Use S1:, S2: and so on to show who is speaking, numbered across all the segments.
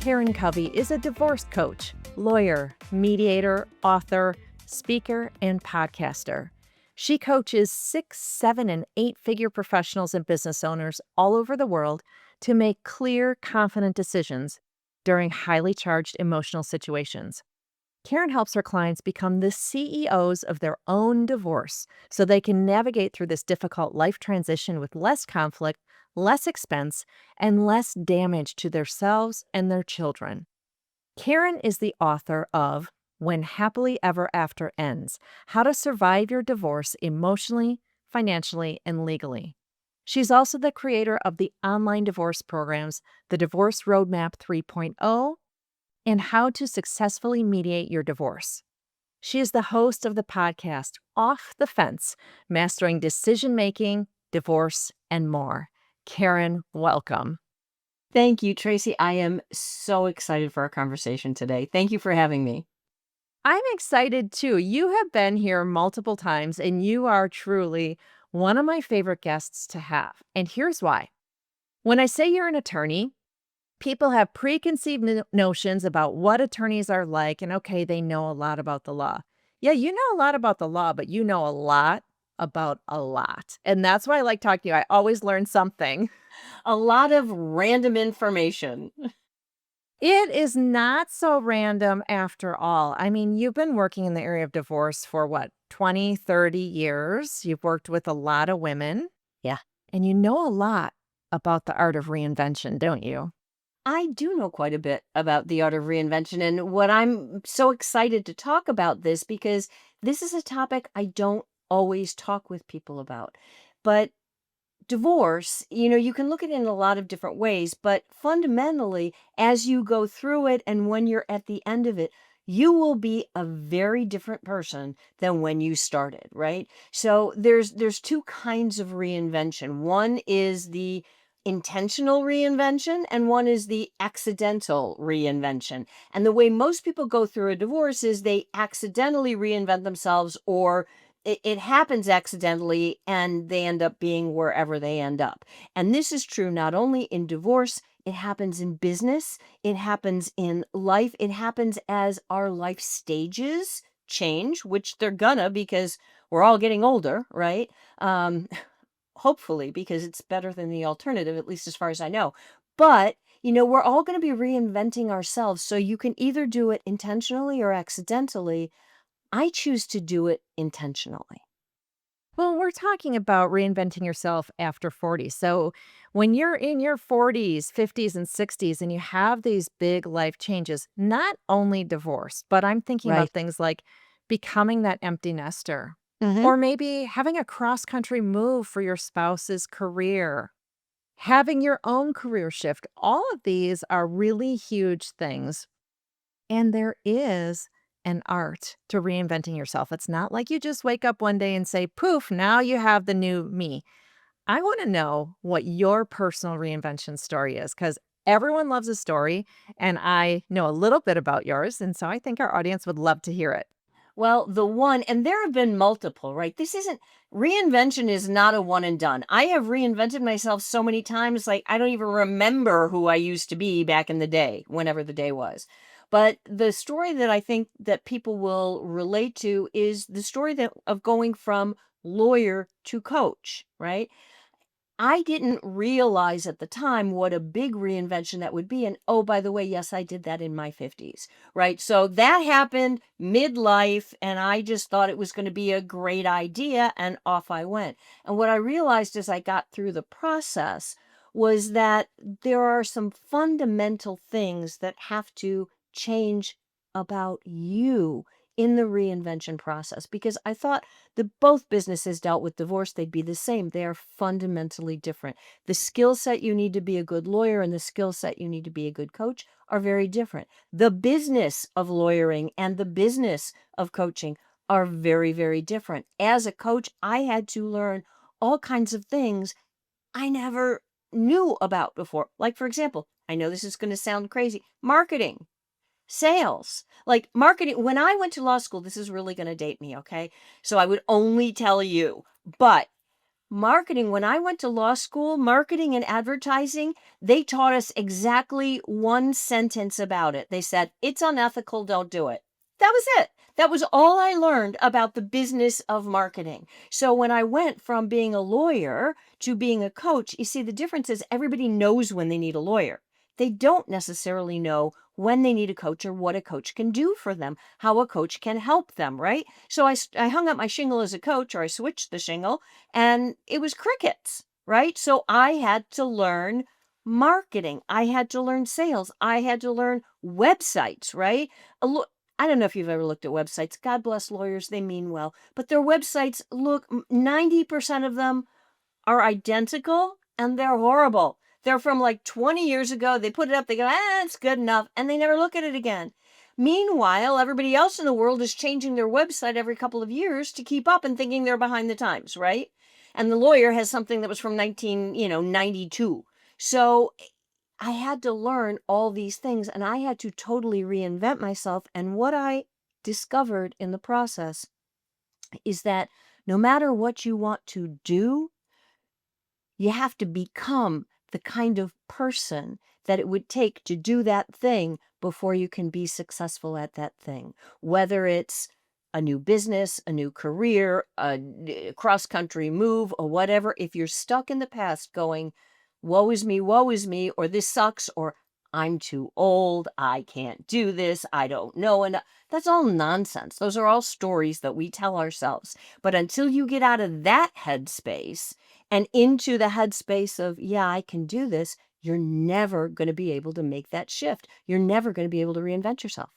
S1: Karen Covey is a divorce coach, lawyer, mediator, author, speaker, and podcaster. She coaches 6, 7, and 8-figure professionals and business owners all over the world to make clear, confident decisions during highly charged emotional situations. Karen helps her clients become the CEOs of their own divorce so they can navigate through this difficult life transition with less conflict, less expense, and less damage to themselves and their children. Karen is the author of When Happily Ever After Ends: How to Survive Your Divorce Emotionally, Financially, and Legally. She's also the creator of the online divorce programs, The Divorce Roadmap 3.0, and How to Successfully Mediate Your Divorce. She is the host of the podcast Off the Fence: Mastering Decision Making, Divorce, and More. Karen, welcome.
S2: Thank you, Tracy. I am so excited for our conversation today. Thank you for having me.
S1: I'm excited too. You have been here multiple times, and you are truly one of my favorite guests to have. And here's why. When I say you're an attorney, people have preconceived notions about what attorneys are like, and okay, they know a lot about the law. Yeah, you know a lot about the law, but you know a lot about a lot. And that's why I like talking to you. I always learn something.
S2: A lot of random information.
S1: It is not so random after all. I mean, you've been working in the area of divorce for what, 20, 30 years? You've worked with a lot of women.
S2: Yeah.
S1: And you know a lot about the art of reinvention, don't you?
S2: I do know quite a bit about the art of reinvention, and what I'm so excited to talk about this because this is a topic I don't always talk with people about. But divorce, you can look at it in a lot of different ways, but fundamentally, as you go through it and when you're at the end of it, you will be a very different person than when you started, right? So there's two kinds of reinvention. One is the intentional reinvention and one is the accidental reinvention. And the way most people go through a divorce is they accidentally reinvent themselves, or it happens accidentally and they end up being wherever they end up. And this is true not only in divorce, it happens in business, it happens in life, it happens as our life stages change, which they're gonna because we're all getting older, right? Um, Hopefully, because it's better than the alternative, at least as far as I know. But we're all going to be reinventing ourselves. So you can either do it intentionally or accidentally. I choose to do it intentionally.
S1: Well, we're talking about reinventing yourself after 40. So when you're in your 40s, 50s, and 60s, and you have these big life changes, not only divorce, but I'm thinking
S2: Right.
S1: about things like becoming that empty nester,
S2: Hmm.
S1: or maybe having a cross country move for your spouse's career, having your own career shift. All of these are really huge things. And there is an art to reinventing yourself. It's not like you just wake up one day and say, poof, now you have the new me. I want to know what your personal reinvention story is, because everyone loves a story, and I know a little bit about yours. And so I think our audience would love to hear it.
S2: Well, and there have been multiple, right? Reinvention is not a one and done. I have reinvented myself so many times, like I don't even remember who I used to be back in the day, whenever the day was. But the story that I think that people will relate to is the story of going from lawyer to coach, right? I didn't realize at the time what a big reinvention that would be. And oh, by the way, yes, I did that in my 50s, right? So that happened midlife, and I just thought it was going to be a great idea, and off I went. And what I realized as I got through the process was that there are some fundamental things that have to change about you in the reinvention process, because I thought that both businesses dealt with divorce, they'd be the same. They are fundamentally different. The skill set you need to be a good lawyer and the skill set you need to be a good coach are very different. The business of lawyering and the business of coaching are very, very different. As a coach, I had to learn all kinds of things I never knew about before. Like, for example, I know this is going to sound crazy, marketing. Sales, like marketing. When I went to law school, this is really going to date me, okay? So I would only tell you, but Marketing, when I went to law school, marketing and advertising, they taught us exactly one sentence about it. They said, it's unethical, don't do it. That was it. That was all I learned about the business of marketing. So when I went from being a lawyer to being a coach, you see, the difference is everybody knows when they need a lawyer. They don't necessarily know when they need a coach or what a coach can do for them, how a coach can help them, right? So I hung up my shingle as a coach, or I switched the shingle, and it was crickets, right? So I had to learn marketing. I had to learn sales. I had to learn websites, right? I don't know if you've ever looked at websites. God bless lawyers, they mean well, but their websites look 90% of them are identical and they're horrible. They're from like 20 years ago. They put it up, they go, it's good enough, and they never look at it again. Meanwhile, everybody else in the world is changing their website every couple of years to keep up and thinking they're behind the times, right? And the lawyer has something that was from 1992. So I had to learn all these things and I had to totally reinvent myself. And what I discovered in the process is that no matter what you want to do, you have to become the kind of person that it would take to do that thing before you can be successful at that thing. Whether it's a new business, a new career, a cross country move, or whatever, if you're stuck in the past going, woe is me, or this sucks, or I'm too old, I can't do this, I don't know. And that's all nonsense. Those are all stories that we tell ourselves. But until you get out of that headspace and into the headspace of, yeah, I can do this, you're never going to be able to make that shift. You're never going to be able to reinvent yourself.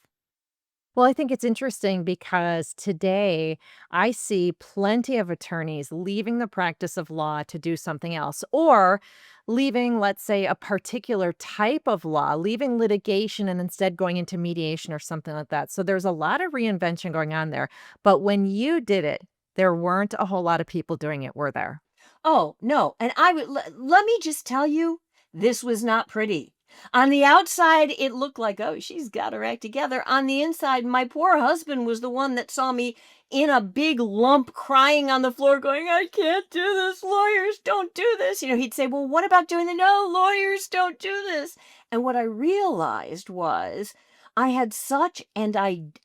S1: Well, I think it's interesting because today I see plenty of attorneys leaving the practice of law to do something else or leaving, let's say, a particular type of law, leaving litigation and instead going into mediation or something like that. So there's a lot of reinvention going on there. But when you did it, there weren't a whole lot of people doing it, were there?
S2: Oh, no. And let me just tell you, this was not pretty. On the outside, it looked like, oh, she's got her act together. On the inside, my poor husband was the one that saw me in a big lump crying on the floor, going, I can't do this. Lawyers don't do this. He'd say, well, what about doing the no? Lawyers don't do this. And what I realized was I had such an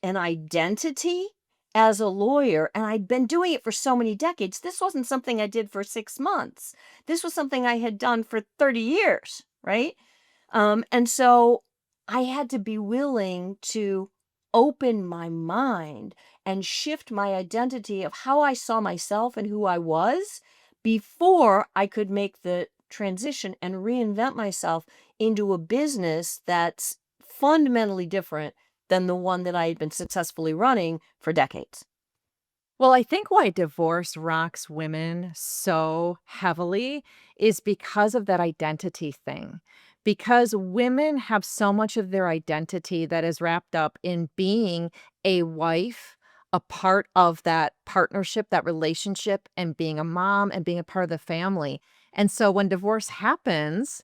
S2: identity as a lawyer, and I'd been doing it for so many decades. This wasn't something I did for 6 months. This was something I had done for 30 years, right? And so I had to be willing to open my mind and shift my identity of how I saw myself and who I was before I could make the transition and reinvent myself into a business that's fundamentally different than the one that I had been successfully running for decades.
S1: Well, I think why divorce rocks women so heavily is because of that identity thing. Because women have so much of their identity that is wrapped up in being a wife, a part of that partnership, that relationship, and being a mom and being a part of the family. And so when divorce happens,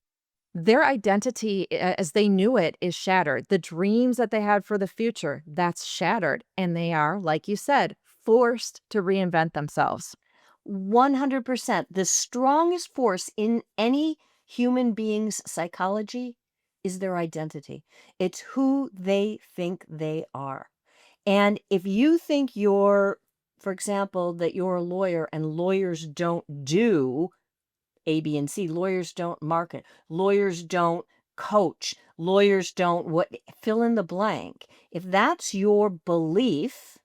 S1: their identity, as they knew it, is shattered. The dreams that they had for the future, that's shattered, and they are, like you said, forced to reinvent themselves.
S2: 100%. The strongest force in any human being's psychology is their identity. It's who they think they are. And if you think for example, that you're a lawyer and lawyers don't do A, B, and C, lawyers don't market, lawyers don't coach, lawyers don't fill in the blank. If that's your belief,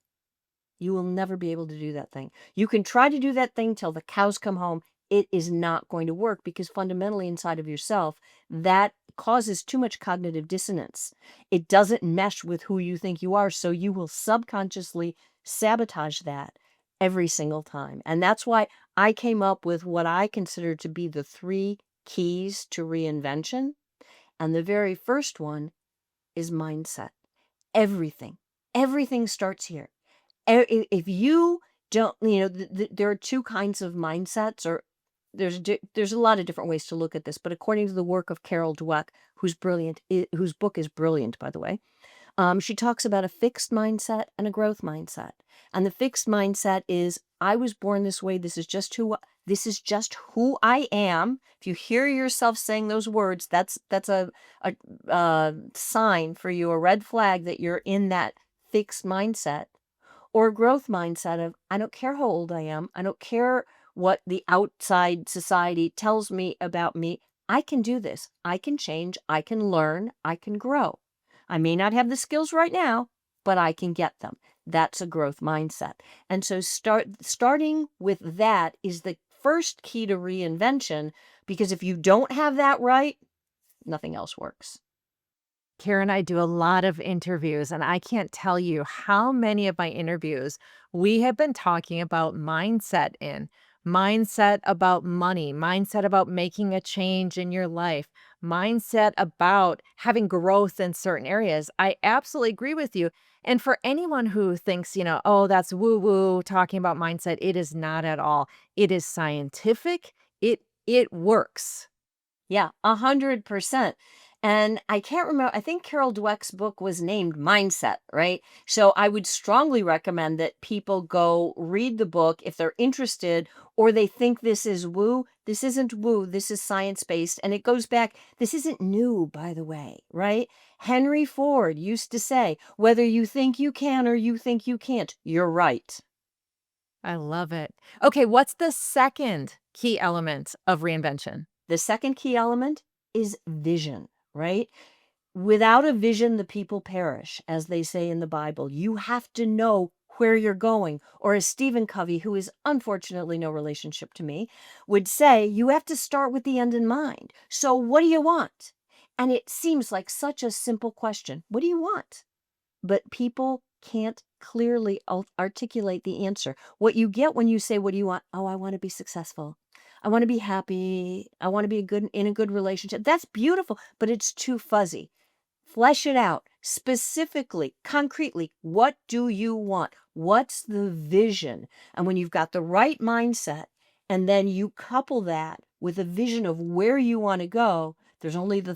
S2: you will never be able to do that thing. You can try to do that thing till the cows come home. It is not going to work because fundamentally inside of yourself, that causes too much cognitive dissonance. It doesn't mesh with who you think you are. So you will subconsciously sabotage that every single time. And that's why I came up with what I consider to be the 3 keys to reinvention. And the very first one is mindset. Everything, everything starts here. If you don't, there are 2 kinds of mindsets, or there's a lot of different ways to look at this, but according to the work of Carol Dweck, who's brilliant, whose book is brilliant, by the way, she talks about a fixed mindset and a growth mindset. And the fixed mindset is, I was born this way. This is just This is just who I am. If you hear yourself saying those words, that's a sign for you, a red flag that you're in that fixed mindset or growth mindset of I don't care how old I am. I don't care what the outside society tells me about me. I can do this. I can change. I can learn. I can grow. I may not have the skills right now, but I can get them. That's a growth mindset. And so starting with that is the first key to reinvention, because if you don't have that right, nothing else works.
S1: Karen and I do a lot of interviews, and I can't tell you how many of my interviews we have been talking about mindset about money, mindset about making a change in your life, mindset about having growth in certain areas. I absolutely agree with you. And for anyone who thinks, oh, that's woo woo talking about mindset, it is not at all. It is scientific. It works.
S2: Yeah, 100%. And I can't remember, I think Carol Dweck's book was named Mindset, right? So I would strongly recommend that people go read the book if they're interested or they think this is woo. This isn't woo, this is science based. And it goes back, this isn't new, by the way, right? Henry Ford used to say, whether you think you can or you think you can't, you're right.
S1: I love it. Okay, what's the second key element of reinvention?
S2: The second key element is vision, right? Without a vision, the people perish, as they say in the Bible. You have to know where you're going. Or as Stephen Covey, who is unfortunately no relationship to me, would say, you have to start with the end in mind. So what do you want? And it seems like such a simple question. What do you want? But people can't clearly articulate the answer. What you get when you say, what do you want? Oh, I want to be successful. I want to be happy. I want to be in a good relationship. That's beautiful, but it's too fuzzy. Flesh it out specifically, concretely. What do you want? What's the vision? And when you've got the right mindset, and then you couple that with a vision of where you want to go, there's only the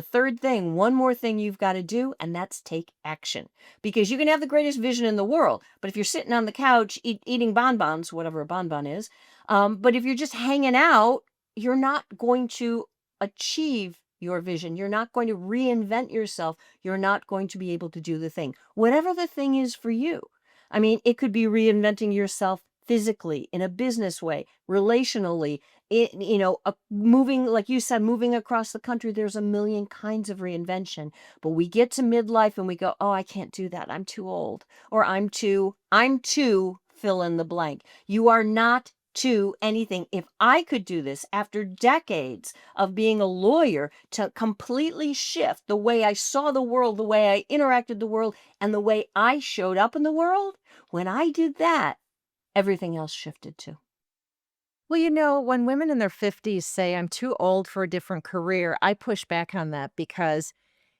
S2: third thing, one more thing you've got to do, and that's take action. Because you can have the greatest vision in the world, but if you're sitting on the couch eating bonbons, whatever a bonbon is, but if you're just hanging out, you're not going to achieve your vision. You're not going to reinvent yourself. You're not going to be able to do the thing, whatever the thing is for you. I mean, it could be reinventing yourself physically, in a business way, relationally, moving, like you said, moving across the country. There's a million kinds of reinvention, but we get to midlife and we go, oh, I can't do that. I'm too old, or I'm too fill in the blank. You are not to anything. If I could do this after decades of being a lawyer to completely shift the way I saw the world, the way I interacted the world, and the way I showed up in the world, when I did that, everything else shifted too.
S1: Well, when women in their 50s say, I'm too old for a different career, I push back on that because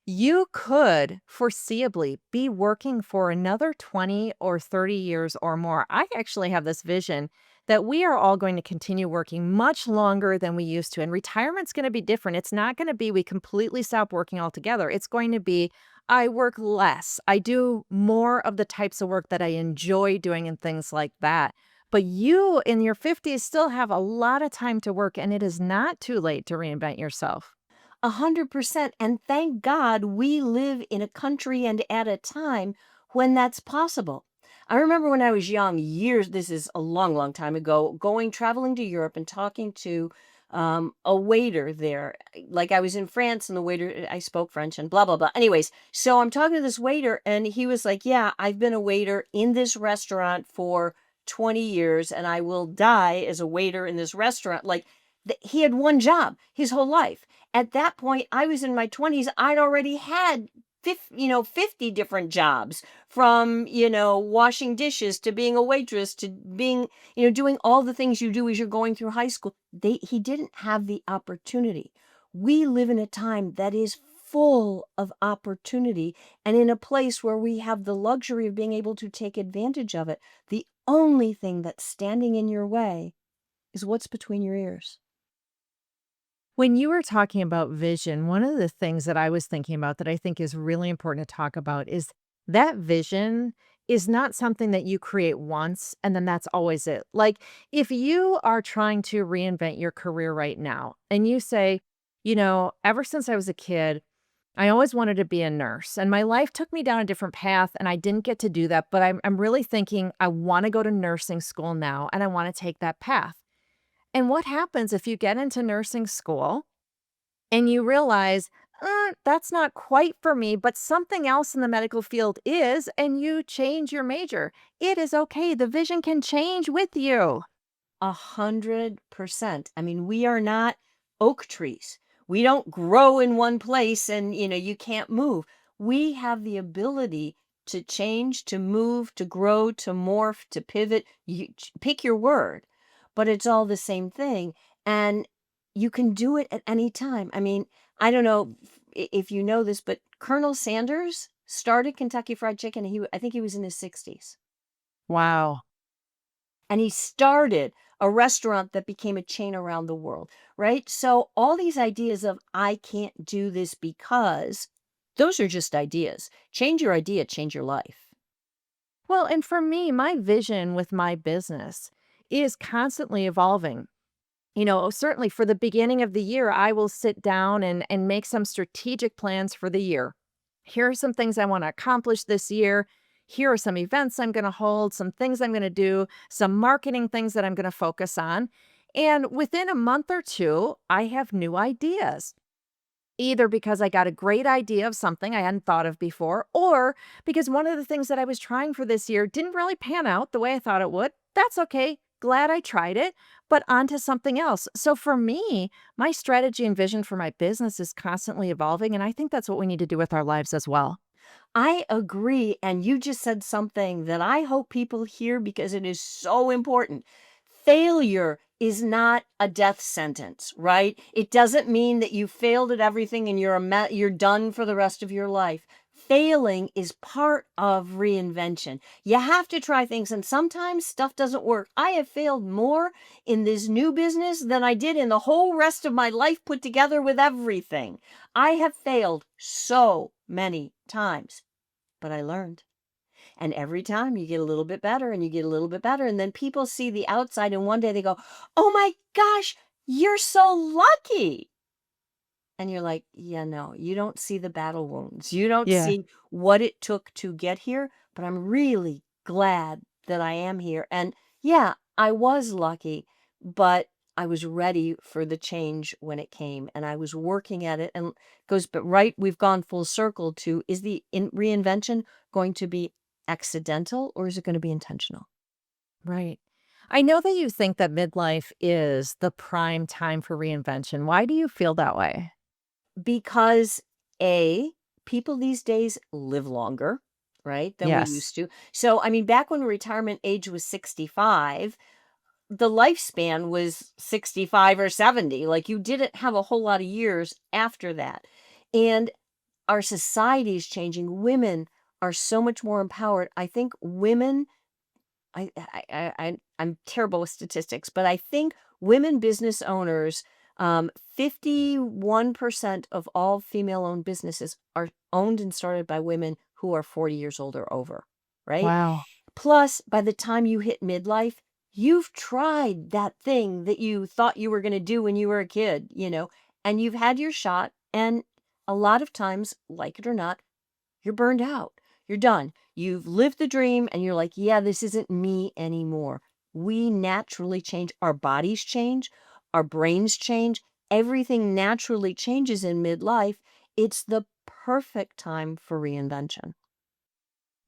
S1: you could foreseeably be working for another 20 or 30 years or more. I actually have this vision that we are all going to continue working much longer than we used to. And retirement's going to be different. It's not going to be we completely stop working altogether. It's going to be I work less. I do more of the types of work that I enjoy doing and things like that. But you in your 50s still have a lot of time to work, and it is not too late to reinvent yourself.
S2: 100%. And thank God we live in a country and at a time when that's possible. I remember when I was young, years, this is a long, long time ago, traveling to Europe and talking to a waiter there. Like I was in France and the waiter, I spoke French and blah, blah, blah. Anyways, so I'm talking to this waiter and he was like, yeah, I've been a waiter in this restaurant for 20 years and I will die as a waiter in this restaurant. Like he had one job his whole life. At that point, I was in my 20s. I'd already had 50 different jobs, from, washing dishes to being a waitress to being, doing all the things you do as you're going through high school. He didn't have the opportunity. We live in a time that is full of opportunity and in a place where we have the luxury of being able to take advantage of it. The only thing that's standing in your way is what's between your ears.
S1: When you were talking about vision, one of the things that I was thinking about that I think is really important to talk about is that vision is not something that you create once and then that's always it. Like, if you are trying to reinvent your career right now and you say, ever since I was a kid, I always wanted to be a nurse and my life took me down a different path and I didn't get to do that. But I'm really thinking I want to go to nursing school now and I want to take that path. And what happens if you get into nursing school and you realize, that's not quite for me, but something else in the medical field is, and you change your major? It is okay. The vision can change with you.
S2: 100%. I mean, we are not oak trees. We don't grow in one place and, you can't move. We have the ability to change, to move, to grow, to morph, to pivot. Pick your word, but it's all the same thing. And you can do it at any time. I mean, I don't know if you know this, but Colonel Sanders started Kentucky Fried Chicken. I think he was in his 60s.
S1: Wow.
S2: And he started a restaurant that became a chain around the world, right? So all these ideas of I can't do this because those are just ideas. Change your idea, change your life.
S1: Well, and for me, my vision with my business is constantly evolving. Certainly for the beginning of the year, I will sit down and make some strategic plans for the year. Here are some things I want to accomplish this year. Here are some events I'm going to hold, some things I'm going to do, some marketing things that I'm going to focus on. And within a month or two, I have new ideas. Either because I got a great idea of something I hadn't thought of before, or because one of the things that I was trying for this year didn't really pan out the way I thought it would. That's okay. Glad I tried it, but on to something else. So for me, my strategy and vision for my business is constantly evolving. And I think that's what we need to do with our lives as well.
S2: I agree. And you just said something that I hope people hear because it is so important. Failure is not a death sentence, right? It doesn't mean that you failed at everything and you're done for the rest of your life. Failing is part of reinvention. You have to try things and sometimes stuff doesn't work. I have failed more in this new business than I did in the whole rest of my life put together with everything. I have failed so many times, but I learned. And every time you get a little bit better and you get a little bit better. And then people see the outside and one day they go, oh my gosh, you're so lucky. And you're like, yeah, no, you don't see the battle wounds. You don't
S1: Yeah.
S2: see what it took to get here. But I'm really glad that I am here. And yeah, I was lucky, but I was ready for the change when it came and I was working at it. And but right, we've gone full circle to is the reinvention going to be accidental or is it going to be intentional?
S1: Right. I know that you think that midlife is the prime time for reinvention. Why do you feel that way?
S2: Because A, people these days live longer, right, than we
S1: Yes.
S2: used to. So, I mean, back when retirement age was 65, the lifespan was 65 or 70. Like you didn't have a whole lot of years after that. And our society is changing. Women are so much more empowered. I think women I'm terrible with statistics, but I think women business owners, 51% of all female-owned businesses are owned and started by women who are 40 years old or over, right?
S1: Wow.
S2: Plus, by the time you hit midlife, you've tried that thing that you thought you were going to do when you were a kid, and you've had your shot. And a lot of times, like it or not, you're burned out. You're done. You've lived the dream and you're like, yeah, this isn't me anymore. We naturally change. Our bodies change. Our brains change. Everything naturally changes in midlife. It's the perfect time for reinvention.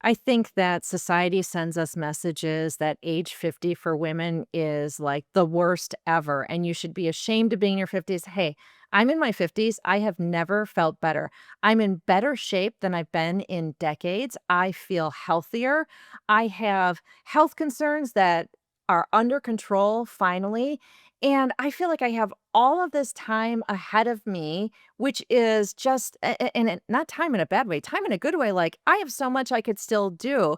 S1: I think that society sends us messages that age 50 for women is like the worst ever, and you should be ashamed of being in your 50s. Hey, I'm in my 50s. I have never felt better. I'm in better shape than I've been in decades. I feel healthier. I have health concerns that are under control finally. And I feel like I have all of this time ahead of me, which is just, and not time in a bad way, time in a good way. Like I have so much I could still do.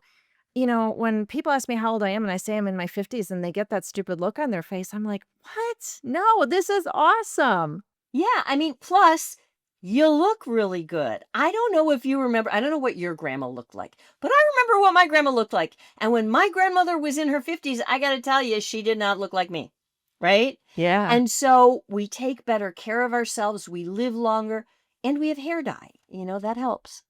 S1: When people ask me how old I am and I say I'm in my 50s and they get that stupid look on their face, I'm like, what? No, this is awesome.
S2: Yeah. I mean, plus, You look really good. I don't know if you remember, I don't know what your grandma looked like, but I remember what my grandma looked like. And when my grandmother was in her 50s, I got to tell you, she did not look like me. Right.
S1: Yeah.
S2: And so we take better care of ourselves, we live longer, and we have hair dye. That helps.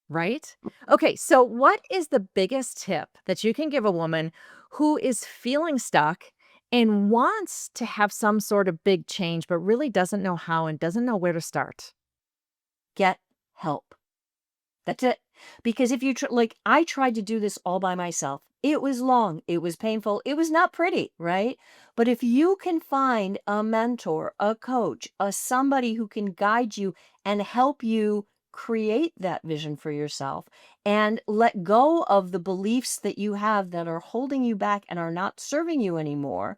S1: Right? Okay, so what is the biggest tip that you can give a woman who is feeling stuck and wants to have some sort of big change, but really doesn't know how and doesn't know where to start?
S2: Get help. That's it. Because if you like, I tried to do this all by myself. It was long, it was painful, it was not pretty, right? But if you can find a mentor, a coach, a somebody who can guide you and help you create that vision for yourself and let go of the beliefs that you have that are holding you back and are not serving you anymore,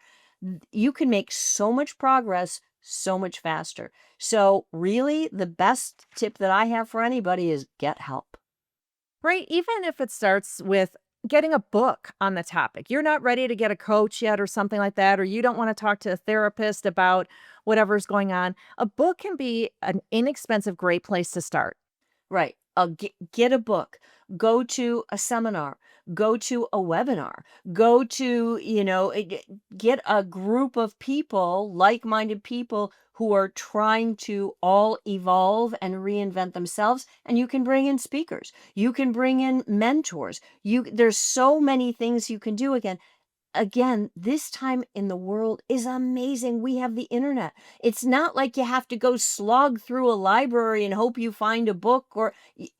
S2: you can make so much progress so much faster. So, really, the best tip that I have for anybody is get help.
S1: Right? Even if it starts with getting a book on the topic. You're not ready to get a coach yet or something like that, or you don't want to talk to a therapist about whatever's going on. A book can be an inexpensive, great place to start.
S2: Right. Get a book, go to a seminar, go to a webinar, go to, get a group of people, like minded people who are trying to all evolve and reinvent themselves. And you can bring in speakers, you can bring in mentors. There's so many things you can do. Again, this time in the world is amazing. We have the internet. It's not like you have to go slog through a library and hope you find a book or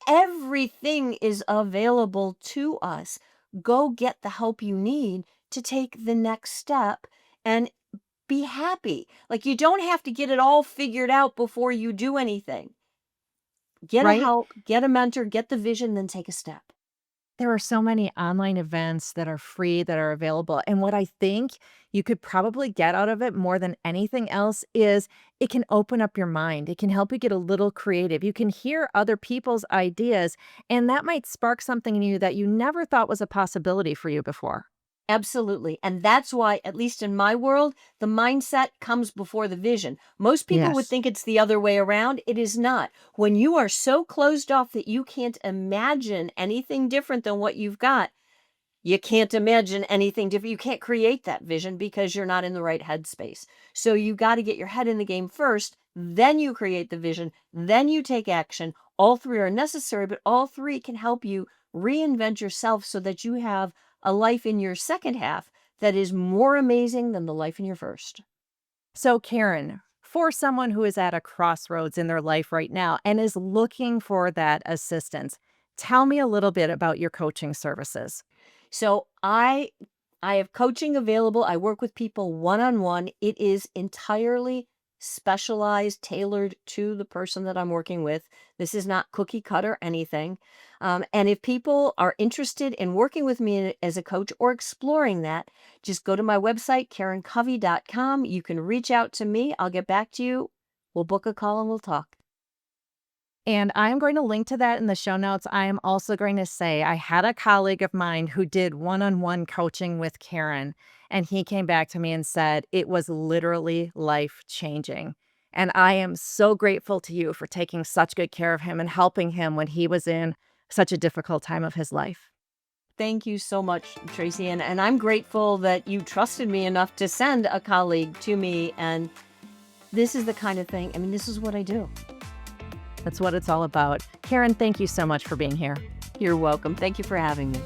S2: everything is available to us. Go get the help you need to take the next step and be happy. Like you don't have to get it all figured out before you do anything. Get a
S1: Right?
S2: help, get a mentor, get the vision, then take a step.
S1: There are so many online events that are free that are available. And what I think you could probably get out of it more than anything else is it can open up your mind. It can help you get a little creative. You can hear other people's ideas, and that might spark something in you that you never thought was a possibility for you before.
S2: Absolutely. And that's why, at least in my world, the mindset comes before the vision. Most people would
S1: Yes.
S2: think it's the other way around. It is not. When you are so closed off that you can't imagine anything different than what you've got, you can't imagine anything different. You can't create that vision because you're not in the right headspace. So you got to get your head in the game first, then you create the vision, then you take action. All three are necessary, but all three can help you reinvent yourself so that you have a life in your second half that is more amazing than the life in your first.
S1: So, Karen, for someone who is at a crossroads in their life right now and is looking for that assistance, tell me a little bit about your coaching services.
S2: So I have coaching available. I work with people one-on-one. It is entirely specialized, tailored to the person that I'm working with. This is not cookie cutter anything. And if people are interested in working with me as a coach or exploring that, just go to my website, karencovey.com. You can reach out to me. I'll get back to you. We'll book a call and we'll talk.
S1: And I'm going to link to that in the show notes. I am also going to say I had a colleague of mine who did one on one coaching with Karen, and he came back to me and said it was literally life changing. And I am so grateful to you for taking such good care of him and helping him when he was in such a difficult time of his life.
S2: Thank you so much, Tracy. And I'm grateful that you trusted me enough to send a colleague to me. And this is the kind of thing, I mean, this is what I do.
S1: That's what it's all about. Karen, thank you so much for being here.
S2: You're welcome. Thank you for having me.